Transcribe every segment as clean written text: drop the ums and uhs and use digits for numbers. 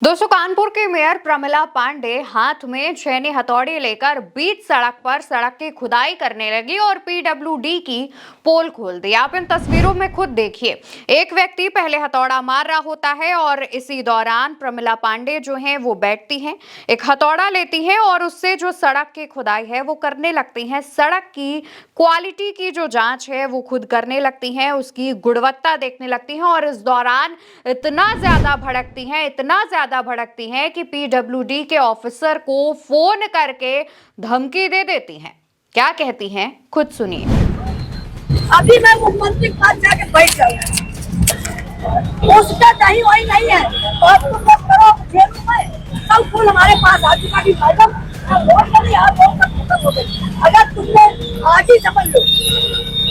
दोस्तों, कानपुर के मेयर प्रमिला पांडे हाथ में छेनी हथौड़ी लेकर बीच सड़क पर सड़क की खुदाई करने लगी और पीडब्ल्यूडी की पोल खोल दी। आप इन तस्वीरों में खुद देखिए, एक व्यक्ति पहले हथौड़ा मार रहा होता है और इसी दौरान प्रमिला पांडे जो हैं वो बैठती हैं, एक हथौड़ा लेती हैं और उससे जो सड़क की खुदाई है वो करने लगती हैं। सड़क की क्वालिटी की जो जांच है वो खुद करने लगती हैं, उसकी गुणवत्ता देखने लगती हैं और इस दौरान इतना ज्यादा भड़कती हैं कि पीडब्ल्यूडी के ऑफिसर को फोन करके धमकी दे देती हैं। क्या कहती हैं खुद सुनिए। अभी मैं मुख्यमंत्री के पास जाके बैठ जाऊंगा, उसका नहीं वही नहीं है और तुम लोग करो जेल में। सब फूल हमारे पास आ चुका कि मैडम वोट करी, आप वोट कर खत्म हो गई। अगर तुमने आज ही समझ लो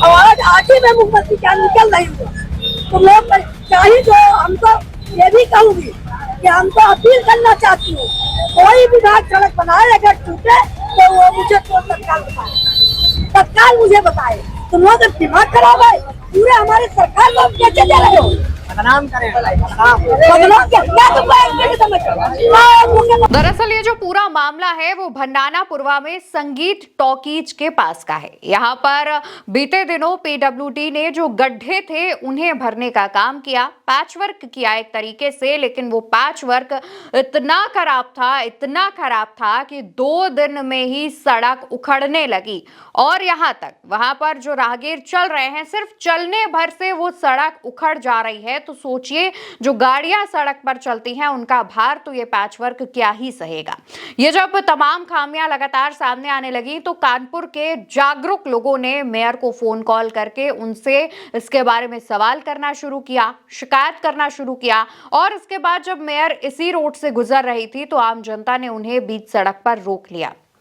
और आज ही मैं मुख्यमंत्री क्या निकल रही हूँ, तुम लोग चाहिए जो हमको ये भी कहूंगी कि हमको अपील करना चाहती हूँ, कोई विभाग सड़क बनाए अगर टूटे तो वो मुझे तत्काल मुझे बताए। तुम लोग दिमाग खराब है, पूरे हमारे सरकार को कैसे दे रहे हो? बदनाम करें, दरअसल ये जो पूरा मामला है वो भंडानापुरवा में संगीत टॉकीज के पास का है। यहाँ पर बीते दिनों पीडब्ल्यूडी ने जो गड्ढे थे उन्हें भरने का काम किया, पैचवर्क किया एक तरीके से, लेकिन वो पैचवर्क इतना खराब था कि 2 दिन में ही सड़क उखड़ने लगी और यहाँ तक वहां पर जो राहगीर चल रहे हैं, सिर्फ चलने भर से वो सड़क उखड़ जा रही है। तो सोचिए, जो गाड़ियां सड़क पर चलती हैं उनका भार तो ये पैचवर्क क्या ही सहेगा। ये जब तमाम खामियां लगातार सामने आने लगी तो कानपुर के जागरूक लोगों ने मेयर को फोन कॉल करके उनसे इसके बारे में सवाल करना शुरू किया, शिकायत करना शुरू किया और इसके बाद जब मेयर इसी रोड से गुजर रही थी तो आम जनता ने उन्हें बीच सड़क पर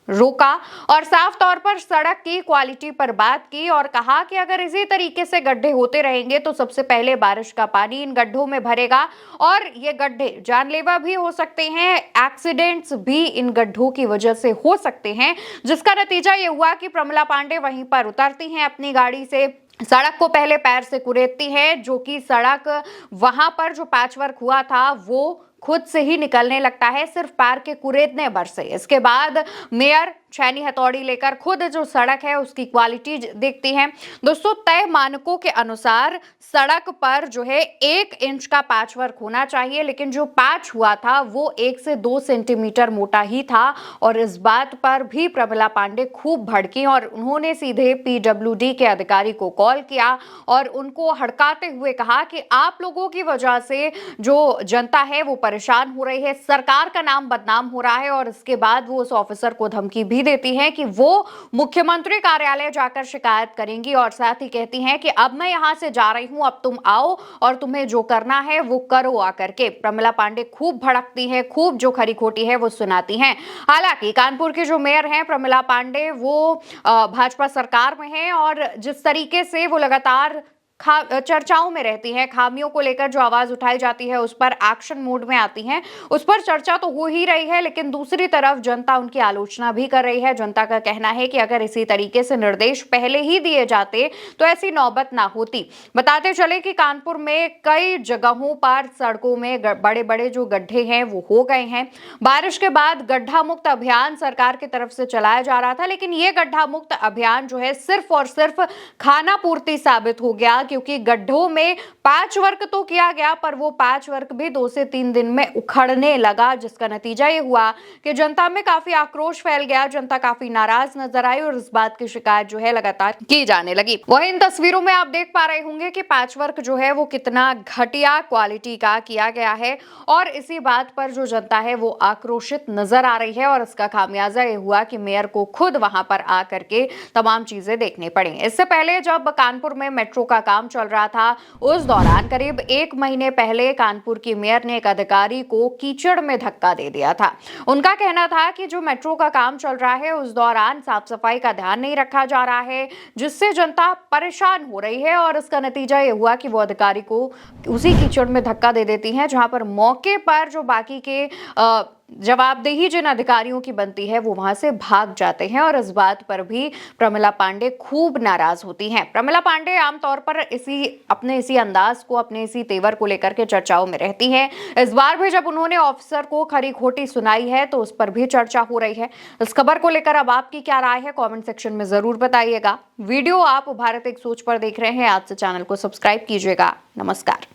रोका और साफ तौर पर सड़क की क्वालिटी पर बात की और कहा कि अगर इसी तरीके से गड्ढे होते रहेंगे तो सबसे पहले बारिश का पानी इन गड्ढों में भरेगा और ये गड्ढे जानलेवा भी हो सकते हैं, एक्सीडेंट्स भी इन गड्ढों की वजह से हो सकते हैं। जिसका नतीजा ये हुआ कि प्रमिला पांडे वहीं पर उतरती हैं अपनी गाड़ी से, सड़क को पहले पैर से कुरेदती है, जो कि सड़क वहां पर जो पैचवर्क हुआ था वो खुद से ही निकलने लगता है, सिर्फ पैर के कुरेदने भर से। इसके बाद मेयर छेनी हथौड़ी लेकर खुद जो सड़क है उसकी क्वालिटी देखती हैं। दोस्तों, तय मानकों के अनुसार सड़क पर जो है 1 इंच का पैचवर्क होना चाहिए, लेकिन जो पैच हुआ था वो 1 से 2 सेंटीमीटर मोटा ही था और इस बात पर भी प्रमिला पांडे खूब भड़की और उन्होंने सीधे पीडब्ल्यूडी के अधिकारी को कॉल किया और उनको हड़काते हुए कहा कि आप लोगों की वजह से जो जनता है वो परेशान हो रही है, सरकार का नाम बदनाम हो रहा है। और इसके बाद वो उस ऑफिसर को धमकी भी देती हैं कि वो मुख्यमंत्री कार्यालय जाकर शिकायत करेंगी और साथ ही कहती हैं कि अब मैं यहां से जा रही हूं, अब तुम आओ और तुम्हें जो करना है वो करो आकर के। प्रमिला पांडे खूब भड़कती है, खूब जो खरी खोटी है वो सुनाती हैं। हालांकि कानपुर की जो मेयर हैं प्रमिला पांडे वो भाजपा सरकार में हैं और जिस तरीके से वो लगातार चर्चाओं में रहती है, खामियों को लेकर जो आवाज उठाई जाती है उस पर एक्शन मोड में आती हैं, उस पर चर्चा तो हो ही रही है, लेकिन दूसरी तरफ जनता उनकी आलोचना भी कर रही है। जनता का कहना है कि अगर इसी तरीके से निर्देश पहले ही दिए जाते तो ऐसी नौबत ना होती। बताते चले कि कानपुर में कई जगहों पर सड़कों में बड़े बड़े जो गड्ढे हैं वो हो गए हैं। बारिश के बाद गड्ढा मुक्त अभियान सरकार की तरफ से चलाया जा रहा था, लेकिन ये गड्ढा मुक्त अभियान जो है सिर्फ और सिर्फ खाना पूर्ति साबित हो गया, क्योंकि गड्ढों में पैचवर्क तो किया गया पर वो पैचवर्क भी 2 से 3 दिन में उखड़ने लगा, जिसका नतीजा ये हुआ कि जनता में काफी आक्रोश फैल गया, जनता काफी नाराज नजर आई और इस बात की शिकायत जो है लगातार की जाने लगी। वहीं इन तस्वीरों में आप देख पा रहे होंगे कि पैचवर्क जो है वो कितना घटिया क्वालिटी का किया गया है और इसी बात पर जो जनता है वो आक्रोशित नजर आ रही है और इसका खामियाजा ये हुआ कि मेयर को खुद वहां पर आकर के तमाम चीजें देखनी पड़ी। इससे पहले जब कानपुर में मेट्रो का काम चल रहा था उस दौरान करीब 1 महीने पहले कानपुर की मेयर ने एक अधिकारी को कीचड़ में धक्का दे दिया था। उनका कहना था कि जो मेट्रो का काम चल रहा है उस दौरान साफ सफाई का ध्यान नहीं रखा जा रहा है, जिससे जनता परेशान हो रही है और इसका नतीजा ये हुआ कि वो अधिकारी को उसी कीचड़ में धक्का दे देती हैं, जहां पर मौके पर जो बाकी के जवाबदेही जिन अधिकारियों की बनती है वो वहां से भाग जाते हैं और इस बात पर भी प्रमिला पांडे खूब नाराज होती हैं। प्रमिला पांडे आमतौर पर इसी अंदाज को, अपने इसी तेवर को लेकर के चर्चाओं में रहती हैं। इस बार भी जब उन्होंने ऑफिसर को खरी खोटी सुनाई है तो उस पर भी चर्चा हो रही है। इस खबर को लेकर अब आपकी क्या राय है, कमेंट सेक्शन में जरूर बताइएगा। वीडियो आप भारत एक सोच पर देख रहे हैं। आज से चैनल को सब्सक्राइब कीजिएगा। नमस्कार।